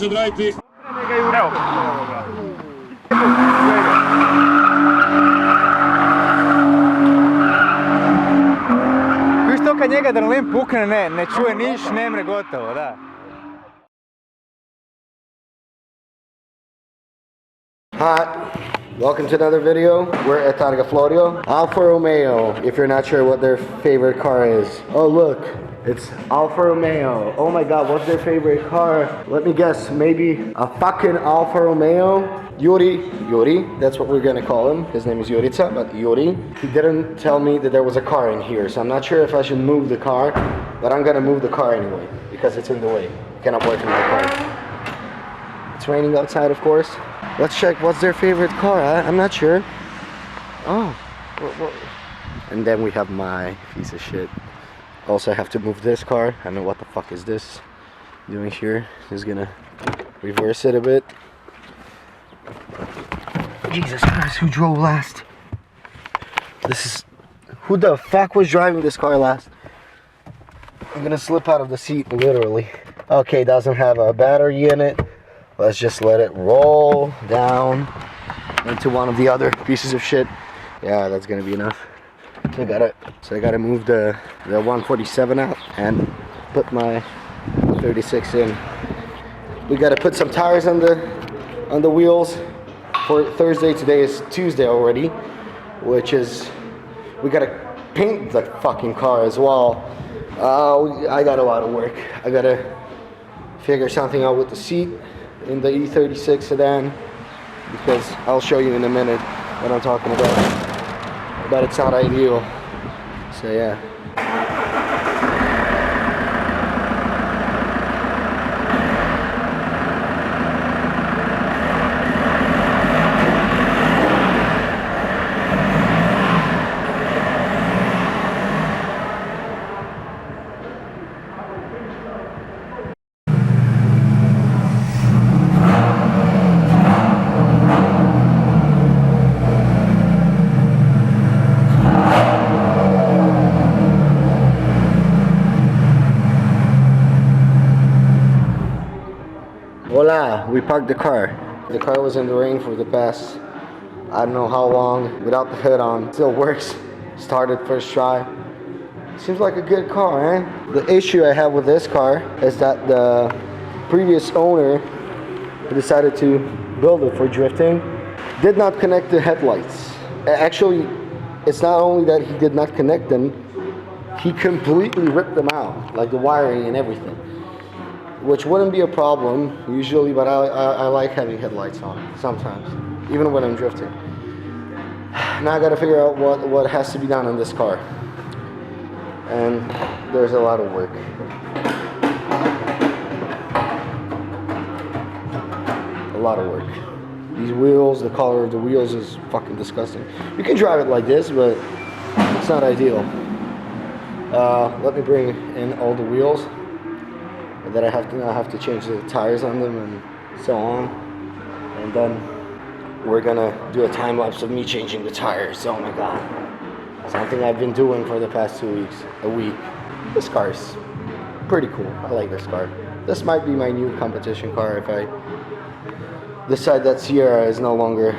će odraditi. Viš to kad njega adrenalin pukne, ne čuje niš, ne mre gotovo, da. Hi, welcome to another video. We're at Targa Florio. Alfa Romeo, if you're not sure what their favorite car is. Oh look, it's Alfa Romeo. Oh my god, what's their favorite car? Let me guess, maybe a fucking Alfa Romeo? Yuri, that's what we're gonna call him. His name is Jurica, but Yuri. He didn't tell me that there was a car in here, so I'm not sure if I should move the car, but I'm gonna move the car anyway, because it's in the way. You cannot work in my car. It's raining outside, of course. Let's check what's their favorite car. I'm not sure. Oh. And then we have my piece of shit. Also, I have to move this car. I don't know what the fuck is this doing here. Just gonna reverse it a bit. Jesus Christ, who drove last? Who the fuck was driving this car last? I'm gonna slip out of the seat, literally. Okay, doesn't have a battery in it. Let's just let it roll down into one of the other pieces of shit. Yeah, that's gonna be enough. So I gotta move the 147 out and put my 36 in. We gotta put some tires on the wheels for Thursday. Today is Tuesday already, which is we gotta paint the fucking car as well. I got a lot of work. I gotta figure something out with the seat in the e36 sedan, because I'll show you in a minute what I'm talking about, but it's not ideal, so yeah. Voila, we parked the car. The car was in the rain for the past, I don't know how long, without the hood on. Still works. Started first try. Seems like a good car, eh? The issue I have with this car is that the previous owner who decided to build it for drifting did not connect the headlights. Actually, it's not only that he did not connect them, he completely ripped them out, like the wiring and everything. Which wouldn't be a problem usually, but I like having headlights on sometimes, even when I'm drifting. Now I gotta figure out what has to be done on this car, and there's a lot of work. A lot of work. These wheels, the color of the wheels is fucking disgusting. You can drive it like this, but it's not ideal. Let me bring in all the wheels. That I have to change the tires on them and so on, and then we're gonna do a time lapse of me changing the tires. Oh my god, something I've been doing for the past 2 weeks, a week. This car is pretty cool. I like this car. This might be my new competition car if I decide that Sierra is no longer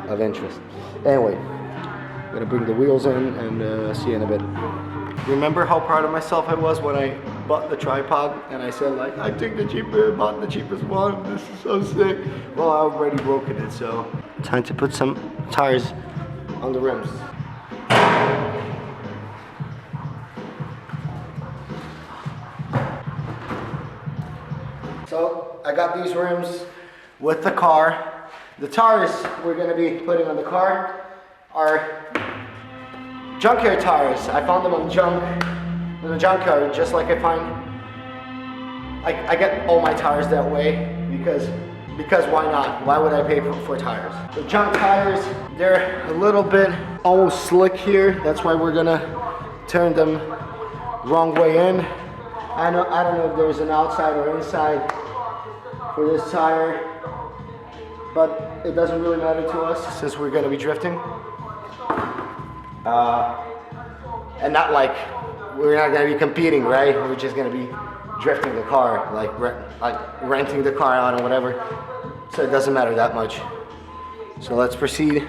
of interest. Anyway, I'm gonna bring the wheels in and see you in a bit. Remember how proud of myself I was when I bought the tripod and I said, like, I bought the cheapest one, this is so sick. Well, I've already broken it, so time to put some tires on the rims. So I got these rims with the car. The tires we're gonna be putting on the car are junkyard tires. I found them in the junkyard, just like I find. I get all my tires that way because why not? Why would I pay for tires? The junk tires, they're a little bit almost slick here. That's why we're gonna turn them wrong way in. I don't know if there's an outside or inside for this tire, but it doesn't really matter to us since we're gonna be drifting. And not like we're not gonna be competing, right? We're just gonna be drifting the car, like renting the car out or whatever. So it doesn't matter that much. So let's proceed.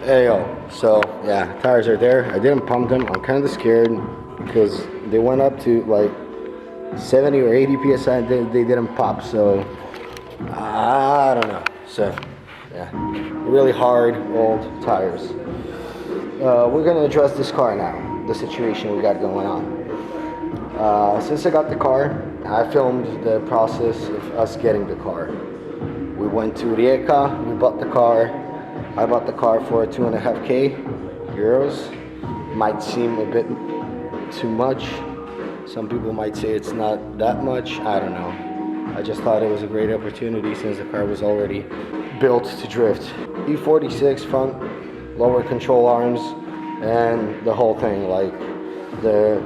Hey yo, so yeah, tires are there. I didn't pump them. I'm kind of scared because they went up to like 70 or 80 psi. They didn't pop, so I don't know. So yeah, really hard old tires. We're gonna address this car now. The situation we got going on. Since I got the car, I filmed the process of us getting the car. We went to Rijeka. We bought the car. I bought the car for 2.5k euros. Might seem a bit too much. Some people might say it's not that much. I don't know. I just thought it was a great opportunity since the car was already built to drift. E36 front, lower control arms, and the whole thing, like the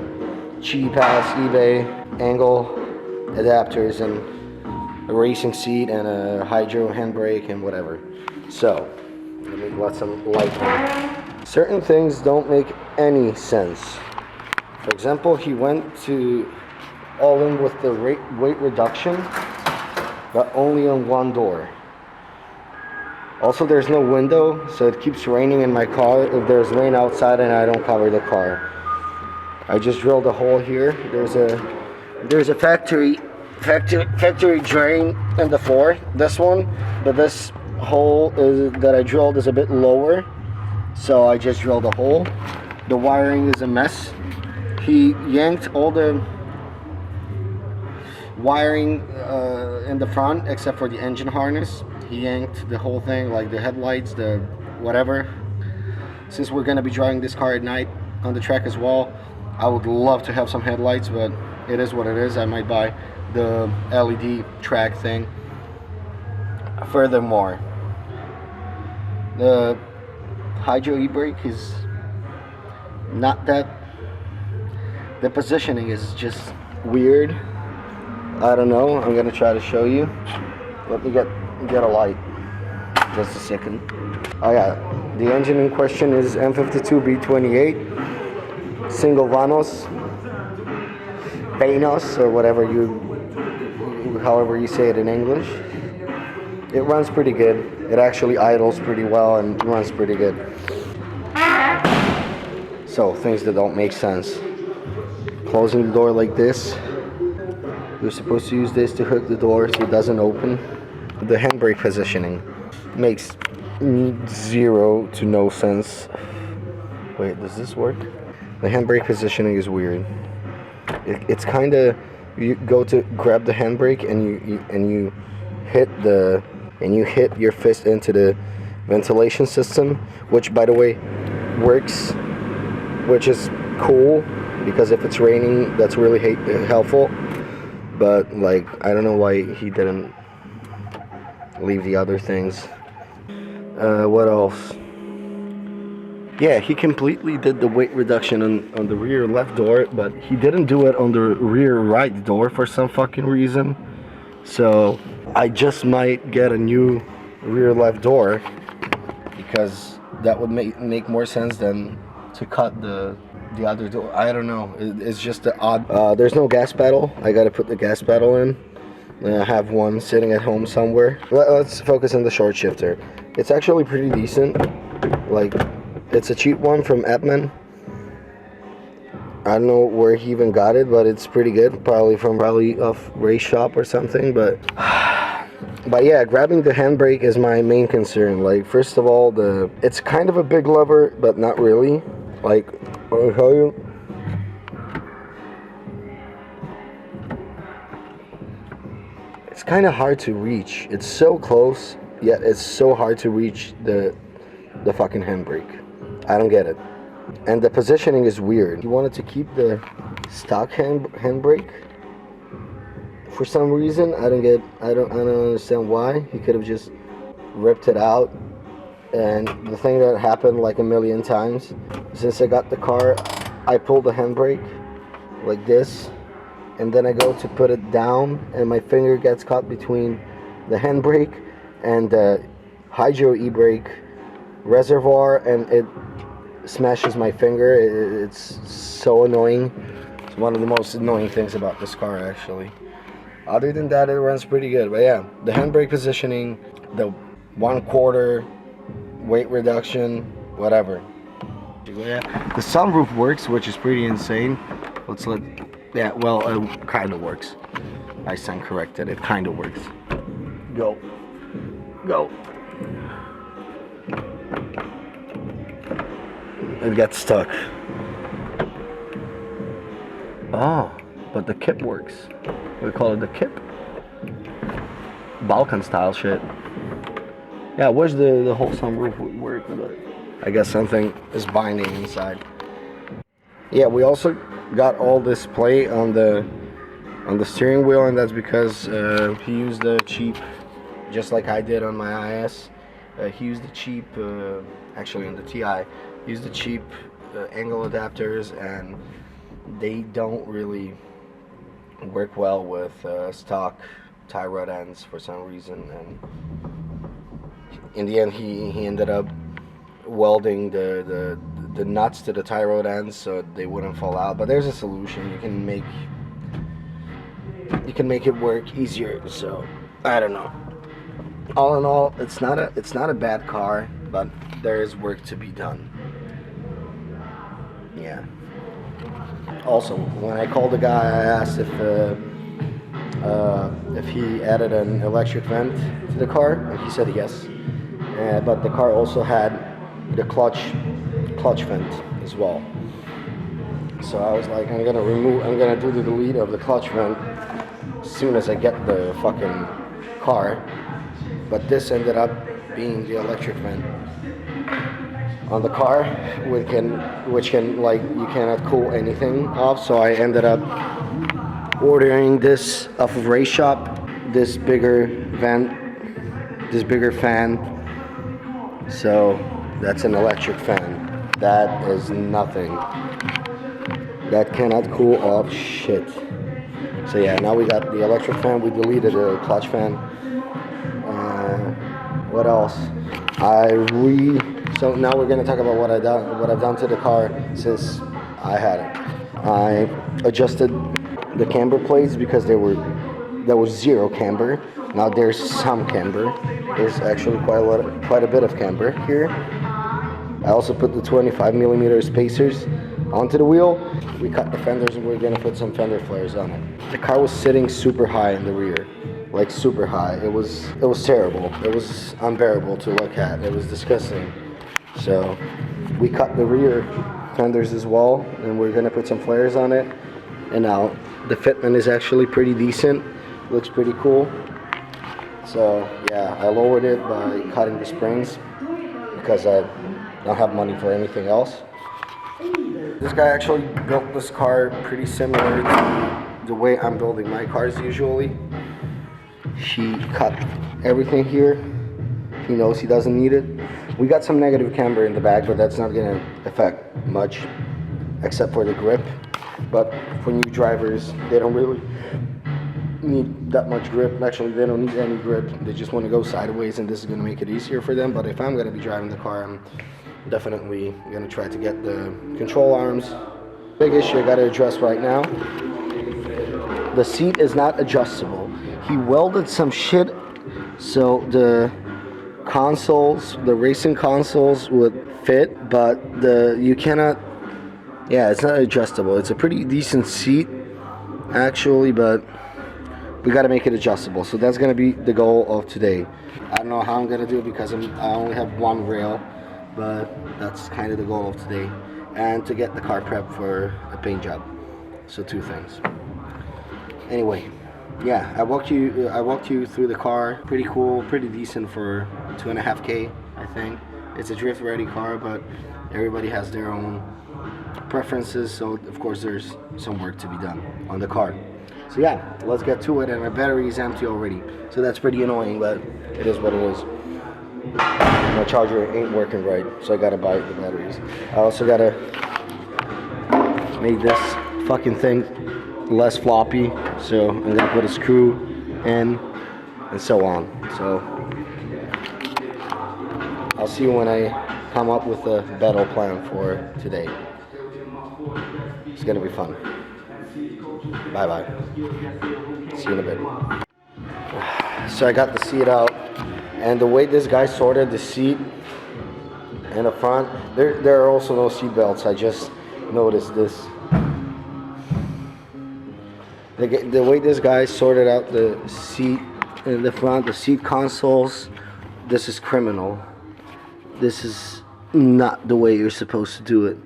cheap ass eBay angle adapters and a racing seat and a hydro handbrake and whatever. So let me let some light on. Certain things don't make any sense. For example, he went to all in with the weight reduction, but only on one door. Also, there's no window, so it keeps raining in my car if there's rain outside and I don't cover the car. I just drilled a hole here. There's a factory drain in the floor. This one, but this hole that I drilled is a bit lower, so I just drilled a hole. The wiring is a mess. He yanked all the wiring in the front except for the engine harness. He yanked the whole thing, like the headlights, the whatever. Since we're gonna be driving this car at night on the track as well, I would love to have some headlights, but it is what it is. I might buy the LED track thing. Furthermore, the hydro e-brake is not that. The positioning is just weird. I don't know. I'm gonna try to show you. Let me get a light. Just a second. Oh yeah, the engine in question is M52B28, single vanos, Panos, or however you say it in English. It runs pretty good. It actually idles pretty well and runs pretty good. So, things that don't make sense. Closing the door like this. You're supposed to use this to hook the door so it doesn't open. The handbrake positioning makes 0 to no sense. Wait, does this work? The handbrake positioning is weird. It's kind of, you go to grab the handbrake and you hit your fist into the ventilation system, which by the way works, which is cool because if it's raining that's really helpful. But like, I don't know why he didn't leave the other things. What else? Yeah, he completely did the weight reduction on the rear left door, but he didn't do it on the rear right door for some fucking reason. So I just might get a new rear left door because that would make more sense than to cut the other door. I don't know. It's just the odd. There's no gas pedal. I gotta put the gas pedal in. I have one sitting at home somewhere. Let's focus on the short shifter. It's actually pretty decent. Like, it's a cheap one from Epman. I don't know where he even got it, but it's pretty good. Probably off Race Shop or something. But But yeah, grabbing the handbrake is my main concern. Like, first of all, it's kind of a big lever, but not really. Like, I'll show you. It's kind of hard to reach. It's so close, yet it's so hard to reach the fucking handbrake. I don't get it. And the positioning is weird. He wanted to keep the stock handbrake. For some reason, I don't understand why. He could have just ripped it out. And the thing that happened like a million times, since I got the car, I pulled the handbrake like this, and then I go to put it down, and my finger gets caught between the handbrake and the hydro e-brake reservoir, and it smashes my finger. It's so annoying. It's one of the most annoying things about this car, actually. Other than that, it runs pretty good. But yeah, the handbrake positioning, the 1/4 weight reduction, whatever. Yeah, the sunroof works, which is pretty insane. Yeah, well, it kind of works. I stand corrected. It kind of works. Go. It gets stuck. Oh, but the kip works. We call it the kip. Balkan style shit. Yeah, I wish the whole sunroof would work, but I guess something is binding inside. Yeah, we also got all this play on the steering wheel, and that's because he used the cheap, just like I did on my IS. He used the cheap, actually on the TI, he used the cheap angle adapters, and they don't really work well with stock tie rod ends for some reason. And in the end, he ended up welding the nuts to the tie rod ends so they wouldn't fall out. But there's a solution. You can make it work easier. So I don't know. All in all, it's not a bad car, but there is work to be done. Yeah. Also, when I called the guy, I asked if he added an electric vent to the car, and he said yes. But the car also had the clutch vent as well. So I was like, I'm gonna do the delete of the clutch vent as soon as I get the fucking car. But this ended up being the electric vent on the car, which can like, you cannot cool anything off. So I ended up ordering this off of Race Shop, this bigger vent, this bigger fan. So that's an electric fan. That is nothing. That cannot cool off shit. So yeah, now we got the electric fan. We deleted the clutch fan. What else? So now we're gonna talk about what I've done to the car since I had it. I adjusted the camber plates because there was zero camber. Now there's some camber. There's actually quite a bit of camber here. I also put the 25mm spacers onto the wheel. We cut the fenders and we're gonna put some fender flares on it. The car was sitting super high in the rear, like super high. It was terrible. It was unbearable to look at. It was disgusting. So we cut the rear fenders as well, and we're gonna put some flares on it. And now the fitment is actually pretty decent. Looks pretty cool. So yeah, I lowered it by cutting the springs because I don't have money for anything else. This guy actually built this car pretty similar to the way I'm building my cars usually. He cut everything here. He knows he doesn't need it. We got some negative camber in the back, but that's not gonna affect much except for the grip. But for new drivers, they don't really need that much grip. Actually, they don't need any grip. They just want to go sideways, and this is going to make it easier for them. But if I'm going to be driving the car, I'm definitely going to try to get the control arms. Big issue I got to address right now. The seat is not adjustable. He welded some shit so the consoles, the racing consoles would fit, but you cannot. Yeah, it's not adjustable. It's a pretty decent seat, actually, but we got to make it adjustable. So that's going to be the goal of today. I don't know how I'm going to do it because I only have one rail, but that's kind of the goal of today. And to get the car prepped for a paint job. So 2 things. Anyway, yeah, I walked you through the car. Pretty cool, pretty decent for 2.5K, I think. It's a drift ready car, but everybody has their own preferences, so of course there's some work to be done on the car. So yeah, let's get to it. And my battery is empty already, so that's pretty annoying, but it is what it is. My charger ain't working right, so I gotta buy the batteries. I also gotta make this fucking thing less floppy, so I'm gonna put a screw in and so on. So I'll see you when I come up with a better plan for today. It's gonna be fun. Bye bye. See you in a bit. So I got the seat out, and the way this guy sorted the seat in the front, there are also no seat belts. I just noticed this. The way this guy sorted out the seat in the front, the seat consoles, this is criminal. This is not the way you're supposed to do it.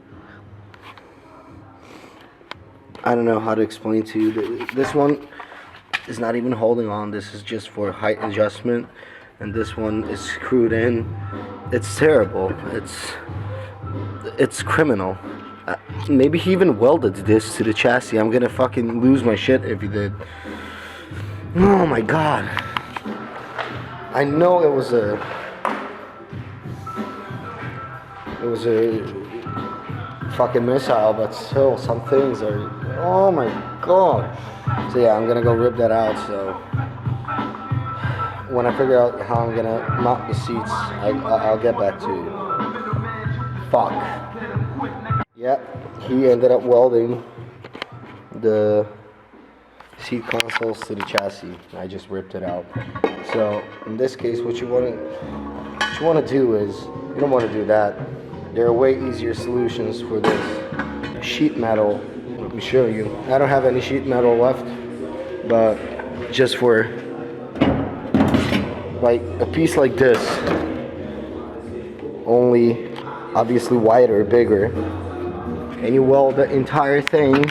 I don't know how to explain to you. This one is not even holding on. This is just for height adjustment, and this one is screwed in. It's terrible. It's criminal. Maybe he even welded this to the chassis. I'm gonna fucking lose my shit if he did. Oh my god. I know it was a fucking missile, but still, some things are, oh my god. So yeah, I'm gonna go rip that out. So when I figure out how I'm gonna mount the seats, I'll get back to you. Fuck. Yep, he ended up welding the seat consoles to the chassis. I just ripped it out. So in this case, what you want to do is, you don't want to do that. There are way easier solutions for this. Sheet metal, let me show you. I don't have any sheet metal left, but just for like a piece like this, only obviously wider, bigger, and you weld the entire thing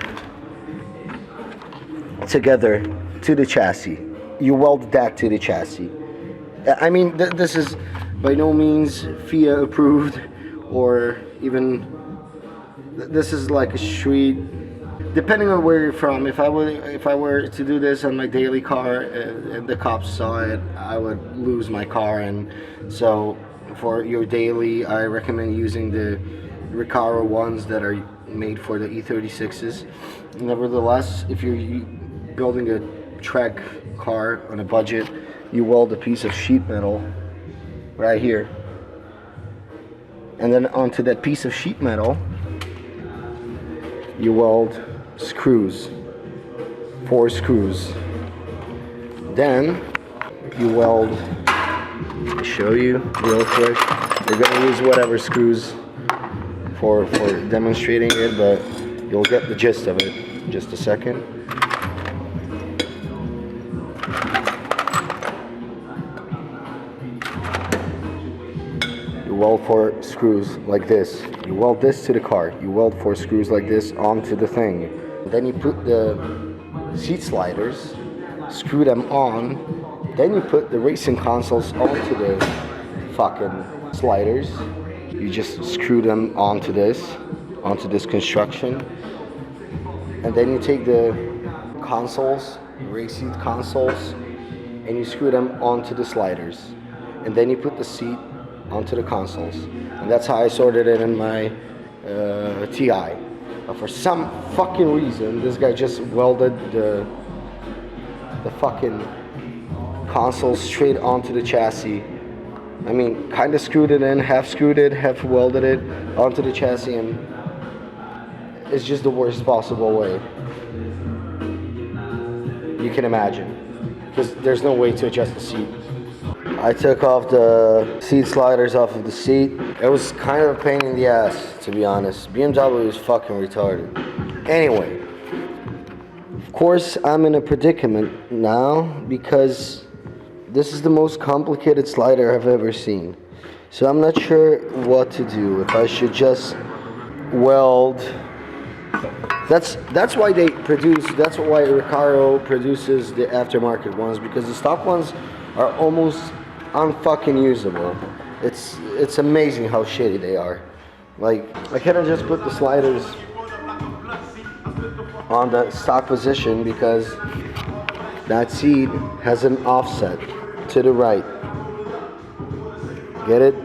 together to the chassis. You weld that to the chassis. I mean, this is by no means FIA approved, or even, this is like a street, depending on where you're from. If I were to do this on my daily car and the cops saw it, I would lose my car. And so for your daily, I recommend using the Recaro ones that are made for the e36s. Nevertheless, if you're building a track car on a budget, you weld a piece of sheet metal right here, and then onto that piece of sheet metal you weld screws, 4 screws. Then you weld, I'll show you real quick. You're gonna use whatever screws for demonstrating it, but you'll get the gist of it in just a second. You weld 4 screws like this. You weld this to the car. You weld 4 screws like this onto the thing. Then you put the seat sliders, screw them on. Then you put the racing consoles onto the fucking sliders. You just screw them onto this construction. And then you take the consoles, race seat consoles, and you screw them onto the sliders. And then you put the seat onto the consoles. And that's how I sorted it in my TI. But for some fucking reason, this guy just welded the fucking console straight onto the chassis. I mean, kind of screwed it in, half screwed it, half welded it onto the chassis, and it's just the worst possible way you can imagine, because there's no way to adjust the seat. I took off the seat sliders off of the seat. It was kind of a pain in the ass, to be honest. BMW is fucking retarded. Anyway, of course, I'm in a predicament now because this is the most complicated slider I've ever seen. So I'm not sure what to do. If I should just weld. That's why they produce. That's why Recaro produces the aftermarket ones, because the stock ones are almost unfucking usable. It's amazing how shitty they are. Like, I couldn't just put the sliders on the stock position because that seat has an offset to the right. Get it?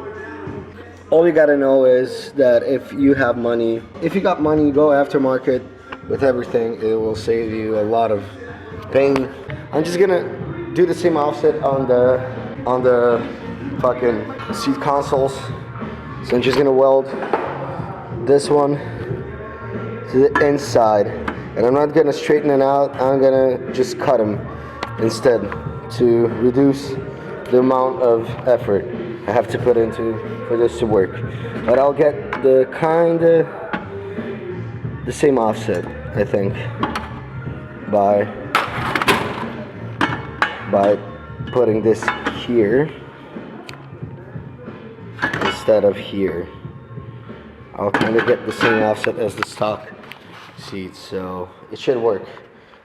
All you gotta know is that if you got money, go aftermarket with everything. It will save you a lot of pain. I'm just gonna do the same offset on the fucking seat consoles. So I'm just gonna weld this one to the inside, and I'm not gonna straighten it out. I'm gonna just cut them instead to reduce the amount of effort I have to put into for this to work. But I'll get the same offset, I think, by putting this here instead of here. I'll kind of get the same offset as the stock seat, so it should work.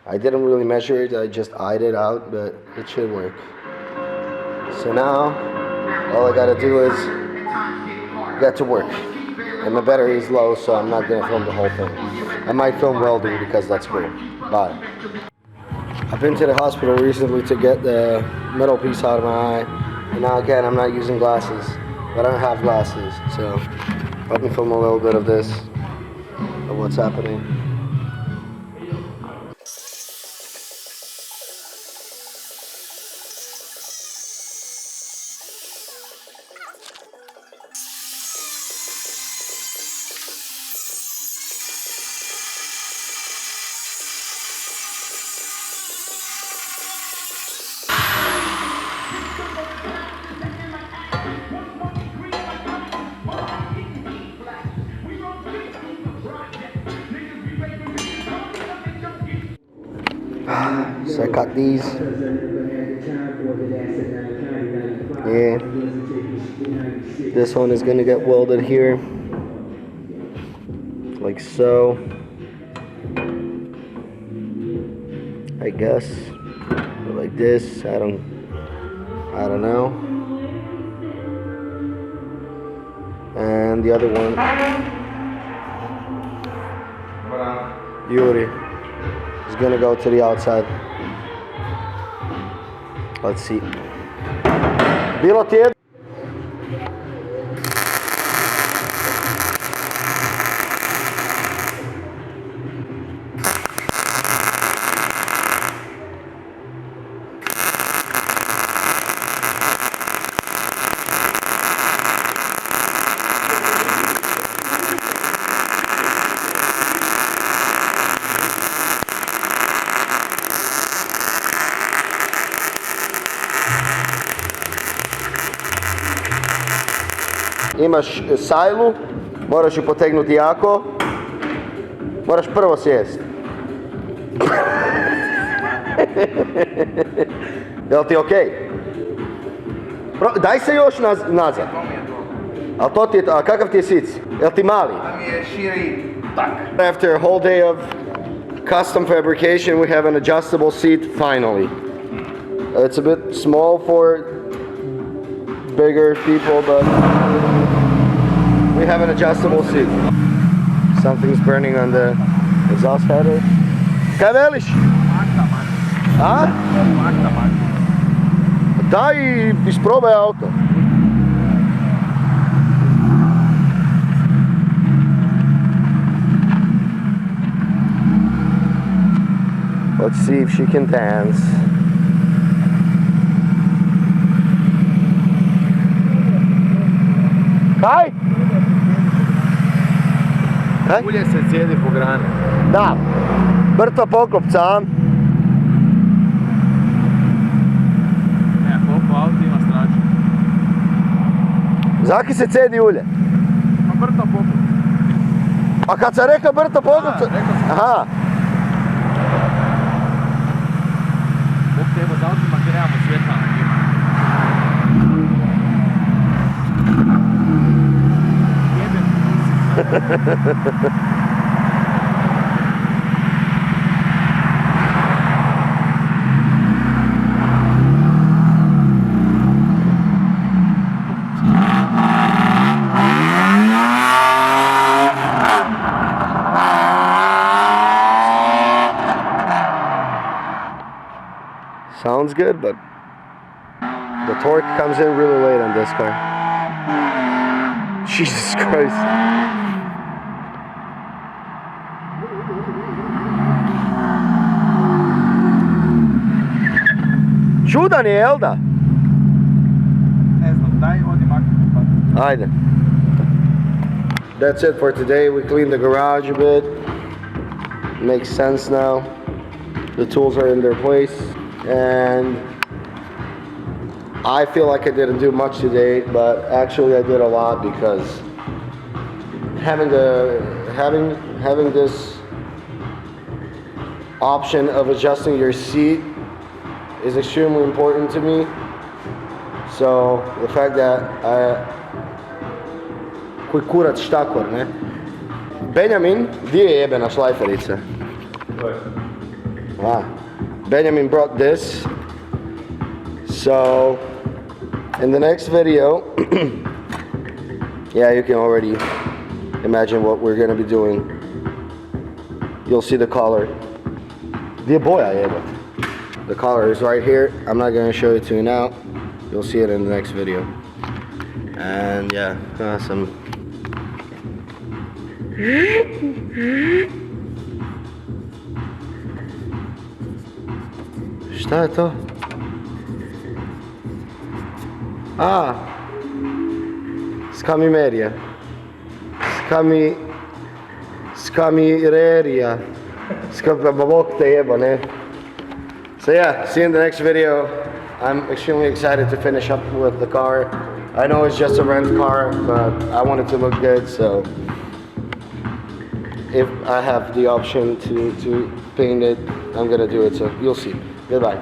I didn't really measure it, I just eyed it out, but it should work. So now, all I gotta do is get to work. And my battery is low, so I'm not gonna film the whole thing. I might film welding because that's cool. Bye. I've been to the hospital recently to get the metal piece out of my eye. And now again, I'm not using glasses, but I don't have glasses. So let me film a little bit of this, of what's happening. So I cut these. Yeah. This one is gonna get welded here, like so. I guess, or like this. I don't know. And the other one, Yuri, is gonna go to the outside. Let's see. Bilo ti je? Imaš sajlu, moraš ju potegnuti jako, moraš prvo sjest. Jel ti okej? Daj se još nazad. A kakav ti je sic? Jel ti mali? Tam je širi tak. After a whole day of custom fabrication, we have an adjustable seat finally. It's a bit small for bigger people, but we have an adjustable seat. Something's burning on the exhaust header. Kaj veliš? A? Daj isprobaj auto. Let's see if she can dance. Kaj? Kaj? Ulje se cijedi po grani. Da, brto poklopca, a? Ne, koliko auto ima strašno. Zaki se cedi ulje? Pa brto poklopca. A kad sam rekao brto poklopca? Da, rekao sam. Aha. Sounds good, but the torque comes in really late on this car. Jesus Christ. Čudan je, jel da? Ne znam, daj odi maknuti pa. Ajde. That's it for today. We cleaned the garage a bit. Makes sense now. The tools are in their place. And I feel like I didn't do much today, but actually I did a lot because having this option of adjusting your seat is extremely important to me. So the fact that koji kurac štakor, ne? Benjamin, gdje je jebena šlajferica? Wow. Benjamin brought this. So in the next video, yeah, you can already imagine what we're gonna be doing. You'll see the collar. Gdje boja jebe? The collar is right here. I'm not gonna show it to you now. You'll see it in the next video. And yeah, some Šta je to? A, skamimerija. Skamirerija. Bog te jebo, ne? So yeah, see you in the next video. I'm extremely excited to finish up with the car. I know it's just a rent car, but I want it to look good, so if I have the option to paint it, I'm gonna do it, so you'll see. Goodbye.